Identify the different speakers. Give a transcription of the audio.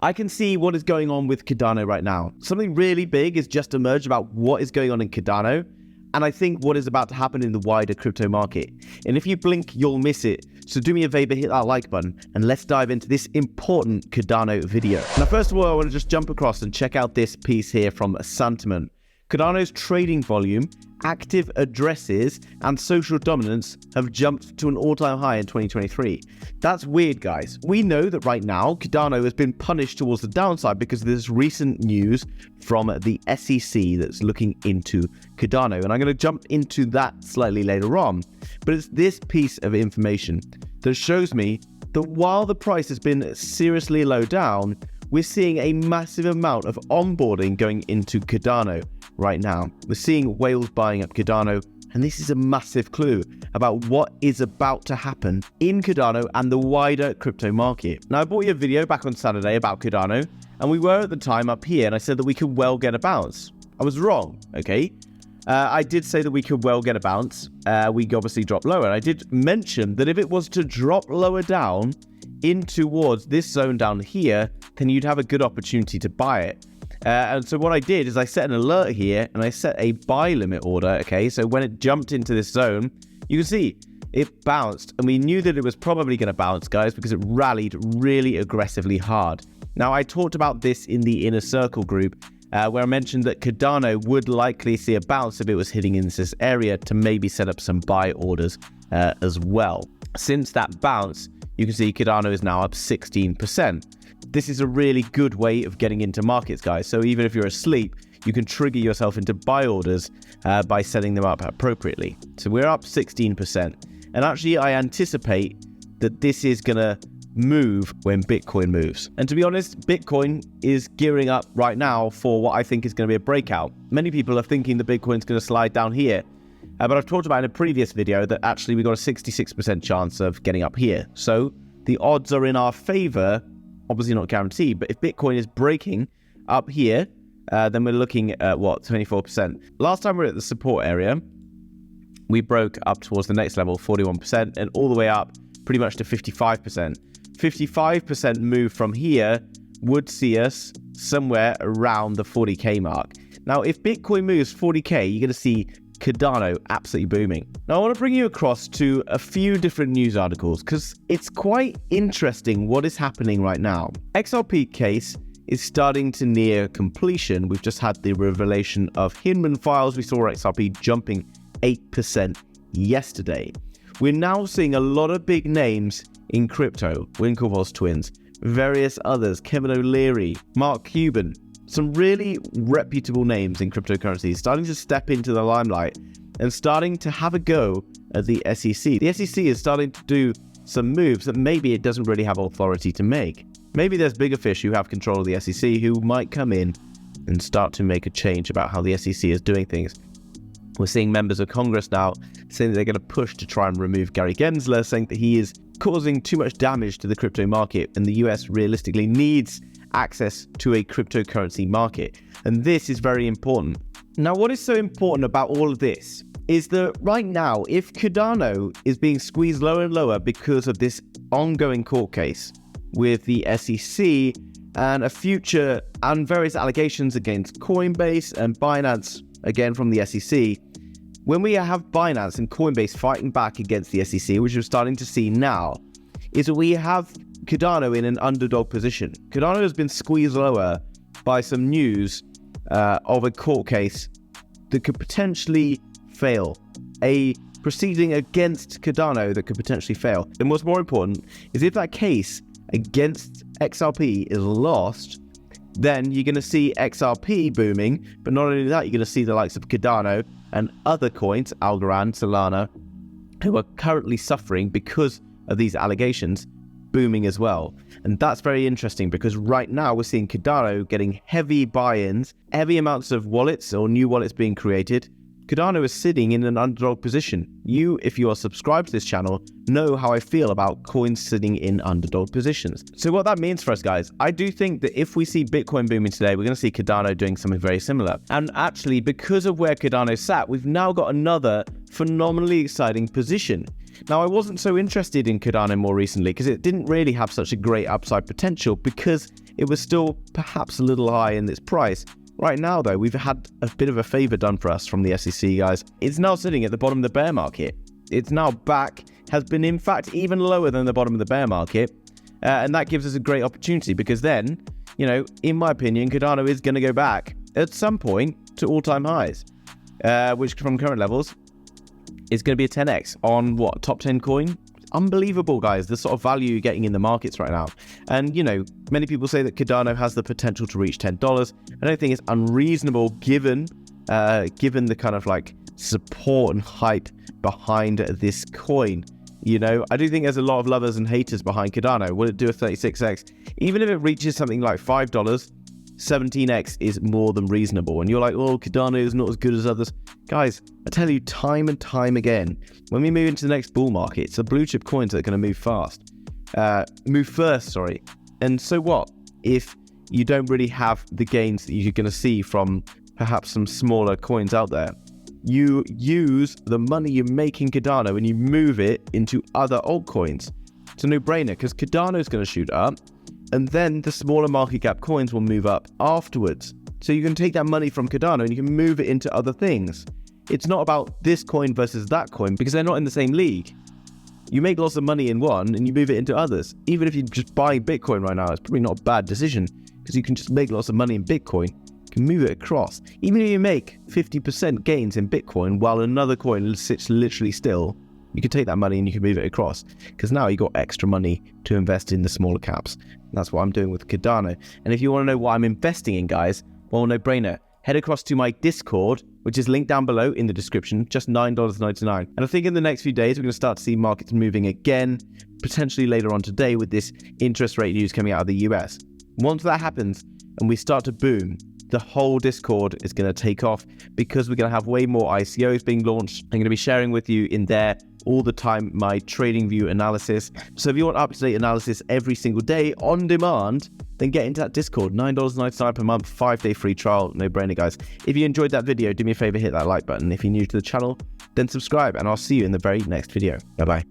Speaker 1: I can see what is going on with Cardano right now. Something really big has just emerged about what is going on in Cardano, and I think what is about to happen in the wider crypto market. And if you blink, you'll miss it. So do me a favor, hit that like button, and let's dive into this important Cardano video. Now, first of all, I want to just jump across and check out this piece here from Santiment. Cardano's trading volume, active addresses, and social dominance have jumped to an all-time high in 2023. That's weird, guys. We know that right now, Cardano has been punished towards the downside because of this recent news from the SEC that's looking into Cardano. And I'm going to jump into that slightly later on. But it's this piece of information that shows me that while the price has been seriously low down, we're seeing a massive amount of onboarding going into Cardano right now. We're seeing whales buying up Cardano, and this is a massive clue about what is about to happen in Cardano and the wider crypto market. Now, I brought you a video back on Saturday about Cardano, and we were at the time up here, and I said that we could well get a bounce. I was wrong, okay? I did say that we could well get a bounce. We obviously dropped lower, and I did mention that if it was to drop lower down in towards this zone down here, then you'd have a good opportunity to buy it. And so what I did is I set an alert here and I set a buy limit order. Okay, so when it jumped into this zone, you can see it bounced, and we knew that it was probably going to bounce, guys, because it rallied really aggressively hard. Now, I talked about this in the Inner Circle group where I mentioned that Cardano would likely see a bounce if it was hitting into this area to maybe set up some buy orders as well. Since that bounce, you can see Cardano is now up 16%. This is a really good way of getting into markets, guys. So even if you're asleep, you can trigger yourself into buy orders by setting them up appropriately. So we're up 16%. And actually, I anticipate that this is going to move when Bitcoin moves. And to be honest, Bitcoin is gearing up right now for what I think is going to be a breakout. Many people are thinking that Bitcoin's going to slide down here. But I've talked about in a previous video that actually we got a 66% chance of getting up here. So the odds are in our favor. Obviously not guaranteed, but if Bitcoin is breaking up here, then we're looking at what, 24%. Last time we were at the support area, we broke up towards the next level, 41%, and all the way up pretty much to 55%. 55% move from here would see us somewhere around the 40k mark. Now, if Bitcoin moves 40k, you're going to see Cardano absolutely booming. Now, I want to bring you across to a few different news articles because it's quite interesting what is happening right now. XRP case is starting to near completion. We've just had the revelation of Hinman files. We saw XRP jumping 8% yesterday. We're now seeing a lot of big names in crypto. Winklevoss twins, various others, Kevin O'Leary, Mark Cuban, some really reputable names in cryptocurrencies starting to step into the limelight and starting to have a go at the SEC. The SEC is starting to do some moves that maybe it doesn't really have authority to make. Maybe there's bigger fish who have control of the SEC who might come in and start to make a change about how the SEC is doing things. We're seeing members of Congress now saying that they're going to push to try and remove Gary Gensler, saying that he is causing too much damage to the crypto market and the US realistically needs access to a cryptocurrency market. And this is very important. Now, what is so important about all of this is that right now, if Cardano is being squeezed lower and lower because of this ongoing court case with the SEC and a future and various allegations against Coinbase and Binance, again from the SEC, when we have Binance and Coinbase fighting back against the SEC, which we're starting to see now, is that we have Cardano in an underdog position. Cardano has been squeezed lower by some news of a court case that could potentially fail. A proceeding against Cardano that could potentially fail. And what's more important is if that case against XRP is lost, then you're going to see XRP booming. But not only that, you're going to see the likes of Cardano and other coins, Algorand, Solana, who are currently suffering because of these allegations, booming as well. And that's very interesting because right now we're seeing Cardano getting heavy buy-ins, heavy amounts of wallets or new wallets being created. Cardano is sitting in an underdog position. You, if you are subscribed to this channel, know how I feel about coins sitting in underdog positions. So what that means for us, guys, I do think that if we see Bitcoin booming today, we're going to see Cardano doing something very similar. And actually, because of where Cardano sat, we've now got another phenomenally exciting position. Now, I wasn't so interested in Cardano more recently because it didn't really have such a great upside potential because it was still perhaps a little high in its price. Right now, though, we've had a bit of a favor done for us from the SEC, guys. It's now sitting at the bottom of the bear market. It's now back, has been in fact even lower than the bottom of the bear market. And that gives us a great opportunity because then, you know, in my opinion, Cardano is going to go back at some point to all-time highs, which from current levels is going to be a 10x on what, top 10 coin? Unbelievable, guys, the sort of value you're getting in the markets right now. And, you know, many people say that Cardano has the potential to reach $10. I don't think it's unreasonable given the kind of like support and hype behind this coin. You know, I do think there's a lot of lovers and haters behind Cardano. Will it do a 36x? Even if it reaches something like $5, 17x is more than reasonable. And you're like, oh, Cardano is not as good as others. Guys, I tell you time and time again, when we move into the next bull market, it's the blue chip coins that are going to move first. And so what if you don't really have the gains that you're going to see from perhaps some smaller coins out there? You use the money you make in Cardano and you move it into other altcoins. It's a no-brainer because Cardano is going to shoot up, and then the smaller market cap coins will move up afterwards. So you can take that money from Cardano and you can move it into other things. It's not about this coin versus that coin because they're not in the same league. You make lots of money in one and you move it into others. Even if you just buy Bitcoin right now, it's probably not a bad decision because you can just make lots of money in Bitcoin. You can move it across. Even if you make 50% gains in Bitcoin while another coin sits literally still, you can take that money and you can move it across because now you got extra money to invest in the smaller caps. And that's what I'm doing with Cardano. And if you want to know what I'm investing in, guys, well, no brainer. Head across to my Discord, which is linked down below in the description, just $9.99. And I think in the next few days, we're going to start to see markets moving again, potentially later on today with this interest rate news coming out of the US. Once that happens and we start to boom, the whole Discord is going to take off because we're going to have way more ICOs being launched. I'm going to be sharing with you in there all the time my TradingView analysis. So if you want up-to-date analysis every single day on demand, then get into that Discord. $9.99 per month, 5-day free trial. No brainer, guys. If you enjoyed that video, do me a favor, hit that like button. If you're new to the channel, then subscribe, and I'll see you in the very next video. Bye-bye.